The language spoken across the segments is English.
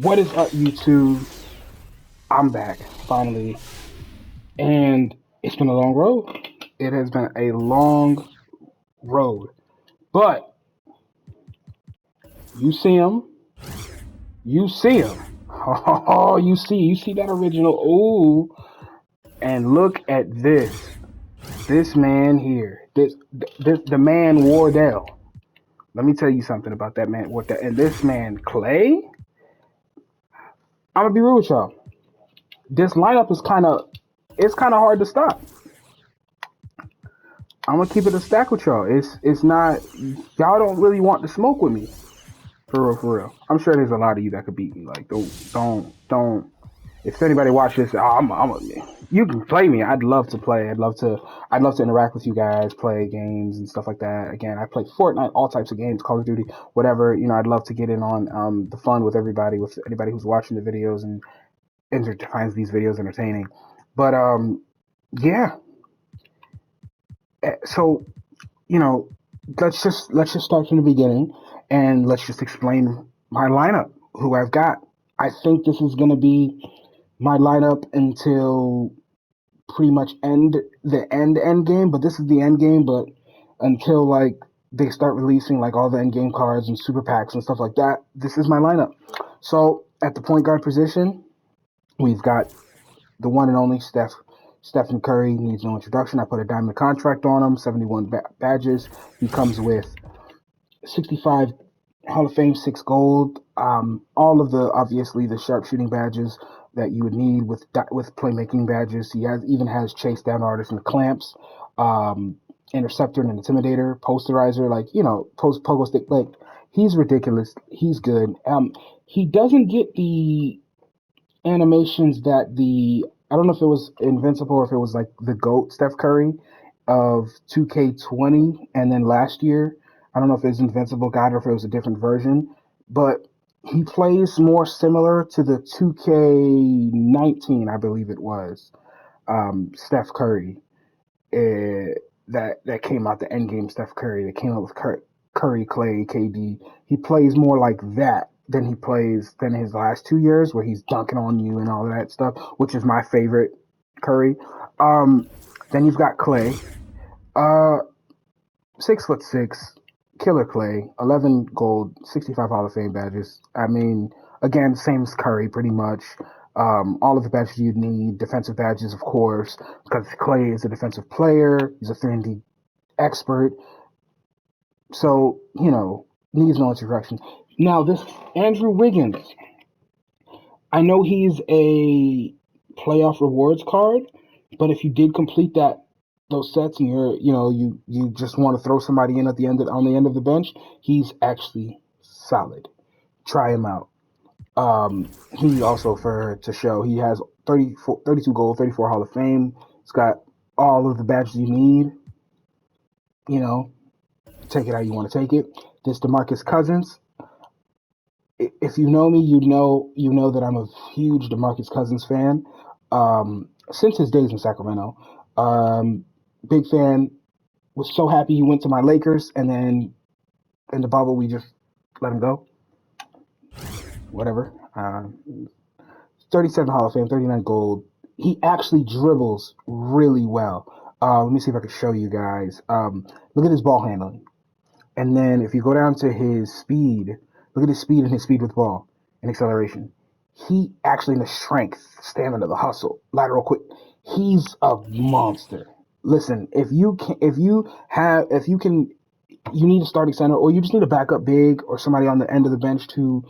What is up, YouTube? I'm back finally, and it's been a long road. It has been a long road, but you see him, you see him. Oh, you see that original. Ooh, and look at this man here. This the man Wardell. Let me tell you something about that man. What that and this man Clay. I'm gonna be real with y'all. This lineup is kind of hard to stop. I'm gonna keep it a stack with y'all. It's not y'all don't really want to smoke with me for real, for real. I'm sure there's a lot of you that could beat me. Like don't. If anybody watches this, you can play me. I'd love to play. I'd love to interact with you guys, play games and stuff like that. Again, I play Fortnite, all types of games, Call of Duty, whatever. I'd love to get in on the fun with everybody, with anybody who's watching the videos and finds these videos entertaining. But yeah. So you know, let's just start from the beginning and let's just explain my lineup, who I've got. I think this is gonna be my lineup until pretty much end game, but this is the end game, but until like they start releasing like all the end game cards and super packs and stuff like that, this is my lineup. So at the point guard position, we've got the one and only Stephen Curry. Needs no introduction. I put a diamond contract on him, 71 badges. He comes with 65 Hall of Fame, 6 gold. All of the obviously the sharpshooting badges that you would need with playmaking badges. He even has chase down artist and clamps, interceptor and intimidator, posterizer, like pogo stick. Like he's ridiculous. He's good. He doesn't get the animations that the I don't know if it was Invincible or if it was like the GOAT Steph Curry of 2K20, and then last year I don't know if it was Invincible God or if it was a different version, but he plays more similar to the 2K19, I believe it was, Steph Curry, that came out, the endgame Steph Curry that came out with Curry, Clay, KD. He plays more like that than his last 2 years where he's dunking on you and all of that stuff, which is my favorite Curry. Um, then you've got Clay, uh, 6'6", killer Clay, 11 gold, 65 Hall of Fame badges. I mean, again, same as Curry, pretty much. All of the badges you'd need, defensive badges, of course, because Clay is a defensive player. He's a 3 and D expert, so needs no introduction. Now, this Andrew Wiggins, I know he's a playoff rewards card, but if you did complete those sets and you just want to throw somebody in at the on the end of the bench, he's actually solid. Try him out. He also, for to show, he has 32 gold, 34 Hall of Fame. He's got all of the badges you need. You know, take it how you want to take it. This DeMarcus Cousins. If you know me, you know that I'm a huge DeMarcus Cousins fan. Since his days in Sacramento, big fan. Was so happy he went to my Lakers, and then in the bubble we just let him go. Whatever. 37 Hall of Fame, 39 gold. He actually dribbles really well. Let me see if I can show you guys. Look at his ball handling. And then if you go down to his speed, look at his speed and his speed with ball and acceleration. He actually, in the strength, stamina, the hustle, lateral quick, he's a monster. Listen, if you can, you need a starting center, or you just need a backup big or somebody on the end of the bench to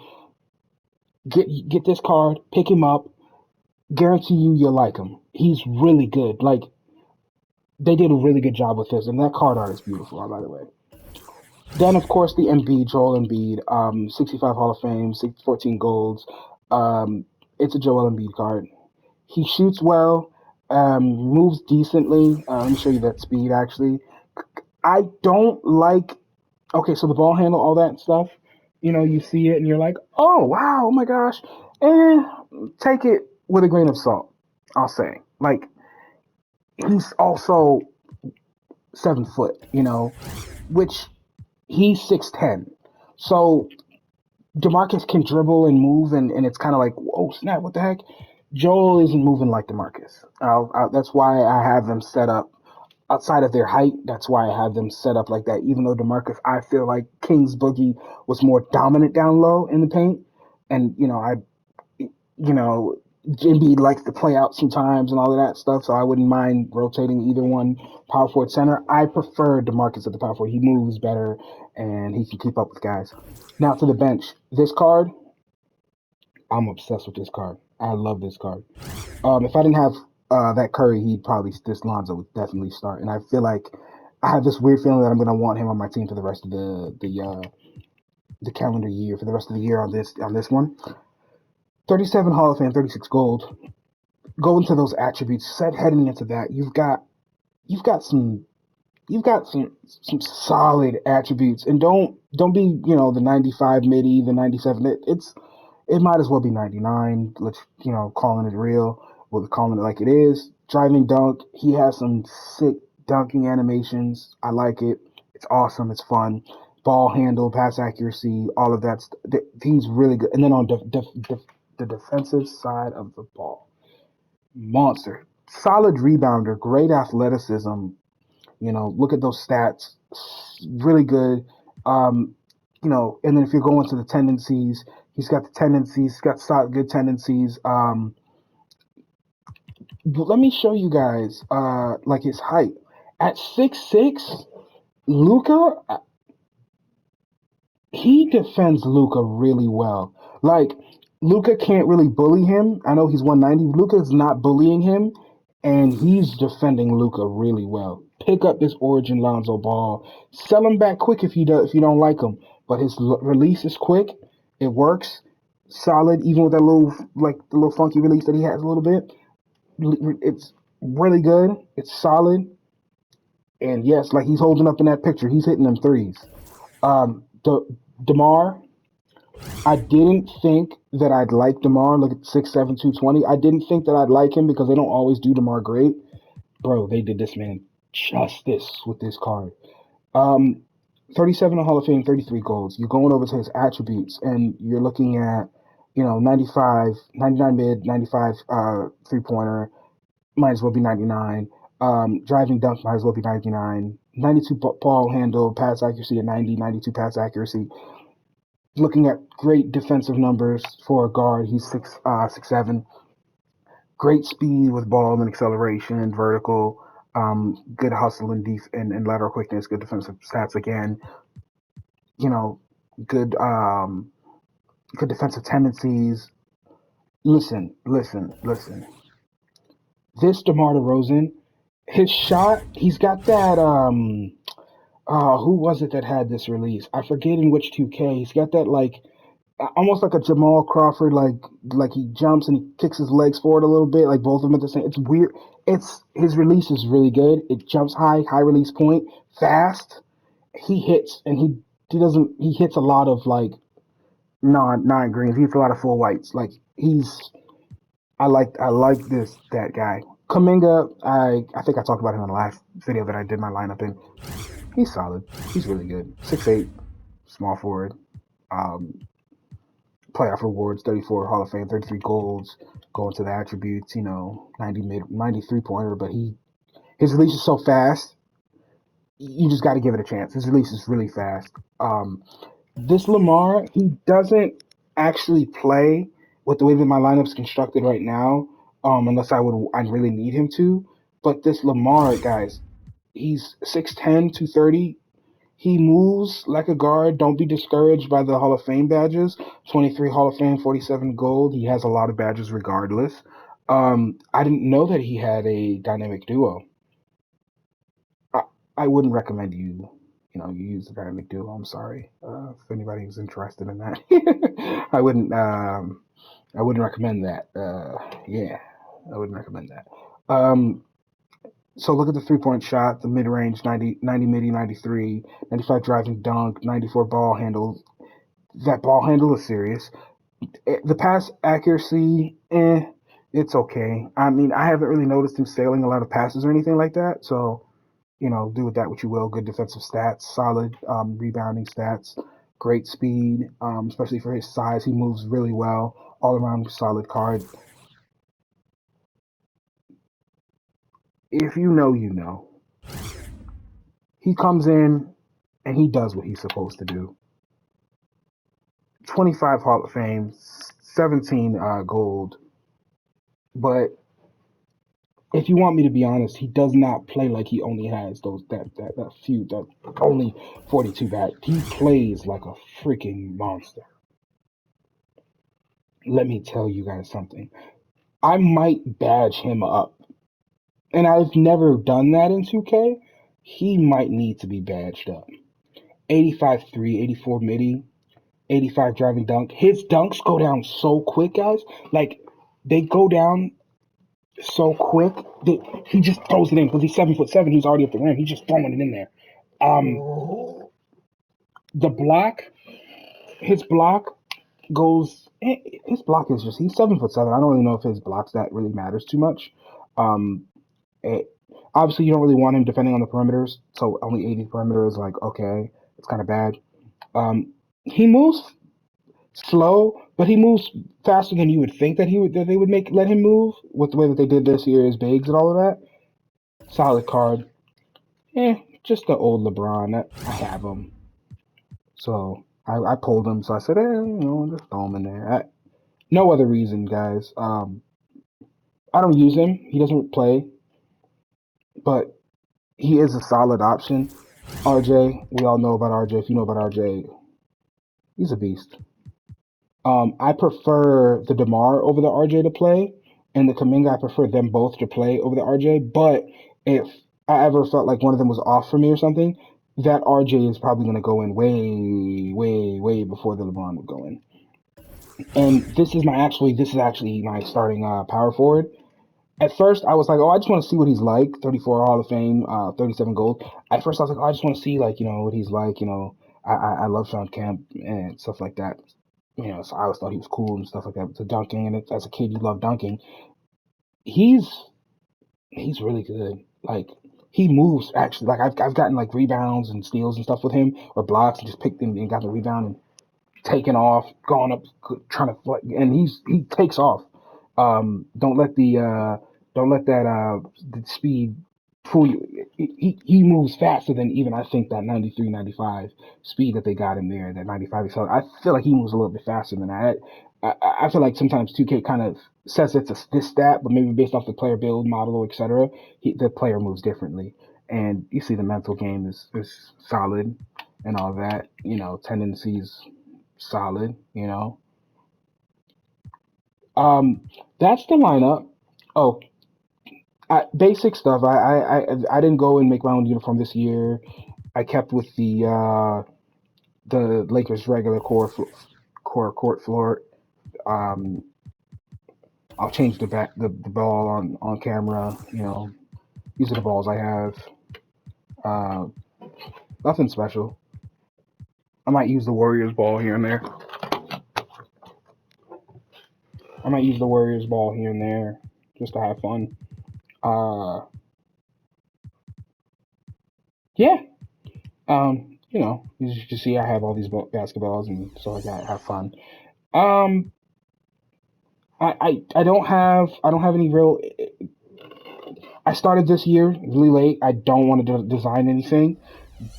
get this card, pick him up. Guarantee you'll like him. He's really good. Like they did a really good job with this, and that card art is beautiful, by the way. Then, of course, the Embiid, Joel Embiid, 65 Hall of Fame, 14 golds. It's a Joel Embiid card. He shoots well, moves decently. Let me show you that speed, actually. I don't like. Okay, so the ball handle, all that stuff. You see it and you're like, oh wow, oh my gosh. And take it with a grain of salt. I'll say, like, he's also 7 foot. Which he's 6'10". So DeMarcus can dribble and move, and it's kind of like, whoa, snap, what the heck? Joel isn't moving like DeMarcus. That's why I have them set up outside of their height. That's why I have them set up like that. Even though DeMarcus, I feel like King's Boogie was more dominant down low in the paint, and you know, Embiid likes to play out sometimes and all of that stuff, so I wouldn't mind rotating either one power forward center. I prefer DeMarcus at the power forward. He moves better and he can keep up with guys. Now to the bench. This card, I'm obsessed with this card. I love this card. If I didn't have that Curry, he'd probably this Lonzo would definitely start. And I feel like I have this weird feeling that I'm gonna want him on my team for the rest of the calendar year, for the rest of the year on this one. 37 Hall of Fame, 36 gold. Go into those attributes. Set heading into that, you've got some some solid attributes, and don't be the 95 midi, the 97. It might as well be 99. Let's calling it real. We're calling it like it is. Driving dunk. He has some sick dunking animations. I like it. It's awesome. It's fun. Ball handle, pass accuracy, all of that. He's really good. And then on the defensive side of the ball, monster. Solid rebounder, great athleticism. Look at those stats. Really good. Um, and then if you're going to the tendencies, he's got the tendencies. He's got solid, good tendencies. Let me show you guys, like his height. At 6'6", Luca, he defends Luca really well. Like Luca can't really bully him. I know he's 190. Luca's not bullying him, and he's defending Luca really well. Pick up this Origin Lonzo Ball. Sell him back quick if you don't like him. But his release is quick. It works. Solid, even with that the little funky release that he has a little bit. It's really good. It's solid. And yes, like he's holding up in that picture, he's hitting them threes. DeMar, I didn't think that I'd like DeMar. Look at 6'7", 220. I didn't think that I'd like him because they don't always do DeMar great. Bro, they did this man justice with this card. Um, 37 in Hall of Fame, 33 golds. You're going over to his attributes, and you're looking at, 95, 99 mid, 95 three-pointer, might as well be 99. Driving dunk might as well be 99. 92 ball handle, pass accuracy at 90, 92 pass accuracy. Looking at great defensive numbers for a guard, he's 6'7". Great speed with ball and acceleration and vertical. Good hustle and lateral quickness. Good defensive stats again. You know, good good defensive tendencies. Listen. This DeMar DeRozan, his shot, he's got that. Who was it that had this release? I forget in which 2K. He's got that almost like a Jamal Crawford, like he jumps and he kicks his legs forward a little bit, like both of them at the same. It's weird. It's his release is really good. It jumps high release point, fast. He hits and he hits a lot of like non greens. He hits a lot of full whites. Like I like that guy. Kaminga, I think I talked about him in the last video that I did my lineup in. He's solid. He's really good. 6'8", small forward. Um, Playoff rewards, 34 Hall of Fame, 33 golds, going to the attributes, 90 mid, 93 pointer, but his release is so fast, you just got to give it a chance. His release is really fast. This Lamar, he doesn't actually play with the way that my lineup's constructed right now, unless I really need him to. But this Lamar, guys, he's 6'10", 230. He moves like a guard. Don't be discouraged by the Hall of Fame badges. 23 Hall of Fame, 47 gold. He has a lot of badges regardless. I didn't know that he had a dynamic duo. I wouldn't recommend you use the dynamic duo. I'm sorry. If anybody who's interested in that. I wouldn't recommend that. Yeah, I wouldn't recommend that. So look at the three-point shot, the mid-range, 90 midi, 93, 95 driving dunk, 94 ball handle. That ball handle is serious. The pass accuracy, it's okay. I mean, I haven't really noticed him sailing a lot of passes or anything like that. So, do with that what you will. Good defensive stats, solid rebounding stats, great speed, especially for his size. He moves really well. All around solid card. If you know, you know. He comes in and he does what he's supposed to do. 25 Hall of Fame, 17 gold. But if you want me to be honest, he does not play like he only has that only 42 bat. He plays like a freaking monster. Let me tell you guys something. I might badge him up. And I've never done that in 2K. He might need to be badged up. 85-3, 84 midi, 85 driving dunk. His dunks go down so quick, guys. Like, they go down so quick that he just throws it in because he's 7'7". He's already at the rim. He's just throwing it in there. The block, his block goes. His block is just. He's 7'7". I don't really know if his blocks that really matters too much. Obviously, you don't really want him defending on the perimeters, so only 80 perimeter is like okay, it's kind of bad. He moves slow, but he moves faster than you would think that they would let him move with the way that they did this year, his bigs and all of that. Solid card. Just the old LeBron. I have him, so I pulled him. So I said, just throw him in there. No other reason, guys. I don't use him. He doesn't play, but he is a solid option. RJ, we all know about RJ. If you know about RJ, he's a beast. I prefer the DeMar over the RJ to play, and the Kuminga, I prefer them both to play over the RJ. But if I ever felt like one of them was off for me or something, that RJ is probably going to go in way, way, way before the LeBron would go in. And this is actually my starting power forward. At first, I was like, I just want to see what he's like. 34 Hall of Fame, 37 gold. At first, I was like, I just want to see what he's like. I love Sean Kemp and stuff like that. So I always thought he was cool and stuff like that. To dunking, and as a kid, you love dunking. He's really good. Like he moves actually. Like I've gotten like rebounds and steals and stuff with him, or blocks, and just picked him and got the rebound and taken off, gone up, trying to flex, and he takes off. Don't let that the speed fool you. He moves faster than even I think that 93, 95 speed that they got him there. That 95. So I feel like he moves a little bit faster than that. I feel like sometimes 2K kind of says it's this stat, but maybe based off the player build model, etc. The player moves differently, and you see the mental game is solid and all that. Tendencies solid. That's the lineup. Oh, basic stuff. I didn't go and make my own uniform this year. I kept with the Lakers regular core court floor. I'll change the ball on camera. These are the balls I have. Nothing special. I might use the Warriors ball here and there. Just to have fun. Yeah. As you can see, I have all these basketballs and stuff like that. Have fun. I don't have any real. I started this year really late. I don't want to design anything,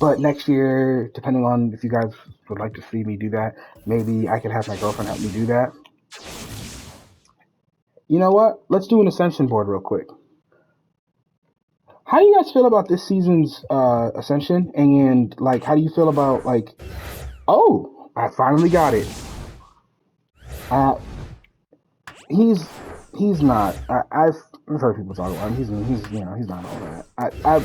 but next year, depending on if you guys would like to see me do that, maybe I could have my girlfriend help me do that. You know what? Let's do an Ascension board real quick. How do you guys feel about this season's Ascension? And how do you feel about oh, I finally got it. He's not. I've heard people talk about him. He's not all that.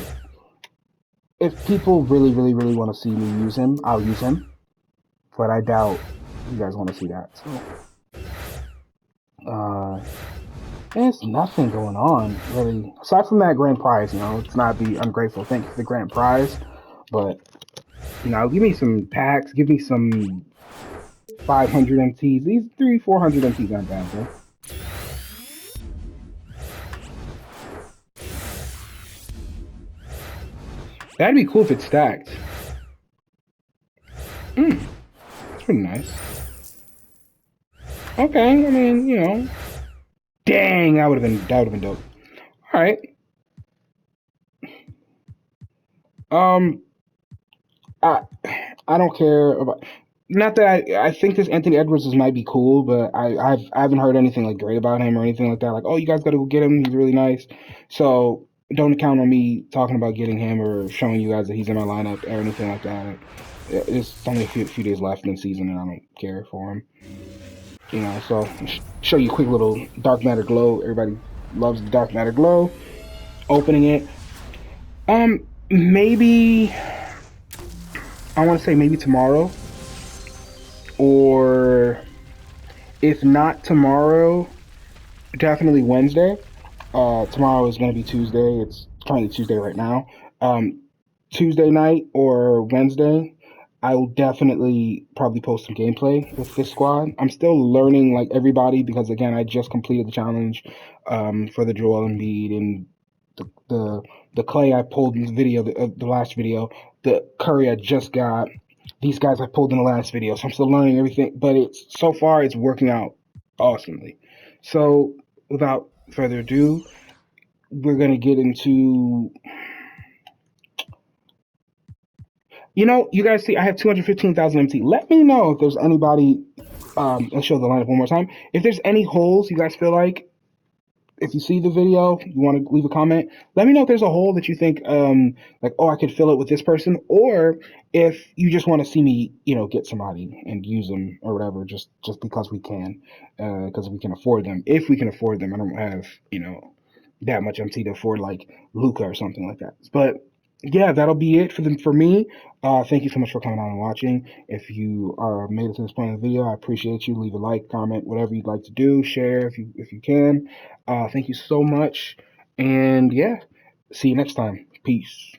If people really, really, really want to see me use him, I'll use him. But I doubt you guys want to see that. So, there's nothing going on really aside from that grand prize. Let's not be ungrateful. Thank you for the grand prize, but give me some packs. Give me some 500 MTs. These 400 MTs aren't bad, bro. That'd be cool if it's stacked. pretty nice. Okay, I mean, dang, that would have been dope. All right. Um, I I don't care about. Not that I think this Anthony Edwards might be cool, but I haven't heard anything like great about him or anything like that. Like, oh, you guys got to go get him. He's really nice. So don't count on me talking about getting him or showing you guys that he's in my lineup or anything like that. It's only a few days left in the season, and I don't care for him. So show you a quick little dark matter glow. Everybody loves the dark matter glow. Opening it. Maybe I want to say maybe tomorrow, or if not tomorrow, definitely Wednesday. Tomorrow is going to be Tuesday. It's currently Tuesday right now. Um, Tuesday night or Wednesday, I will definitely probably post some gameplay with this squad. I'm still learning like everybody because again, I just completed the challenge for the Joel Embiid and the the Clay I pulled in the video, the last video, the Curry I just got. These guys I pulled in the last video, so I'm still learning everything. But it's so far it's working out awesomely. So without further ado, we're gonna get into. You guys see, I have 215,000 MT. Let me know if there's anybody. Let's show the lineup one more time. If there's any holes you guys feel like, if you see the video, you want to leave a comment. Let me know if there's a hole that you think, like, oh, I could fill it with this person, or if you just want to see me, get somebody and use them or whatever, just because we can, because we can afford them. If we can afford them, I don't have, that much MT to afford like Luca or something like that. But yeah, that'll be it for me. Thank you so much for coming on and watching. If you are made it to this point in the video, I appreciate you. Leave a like, comment, whatever you'd like to do. Share if you can. Thank you so much. And yeah, see you next time. Peace.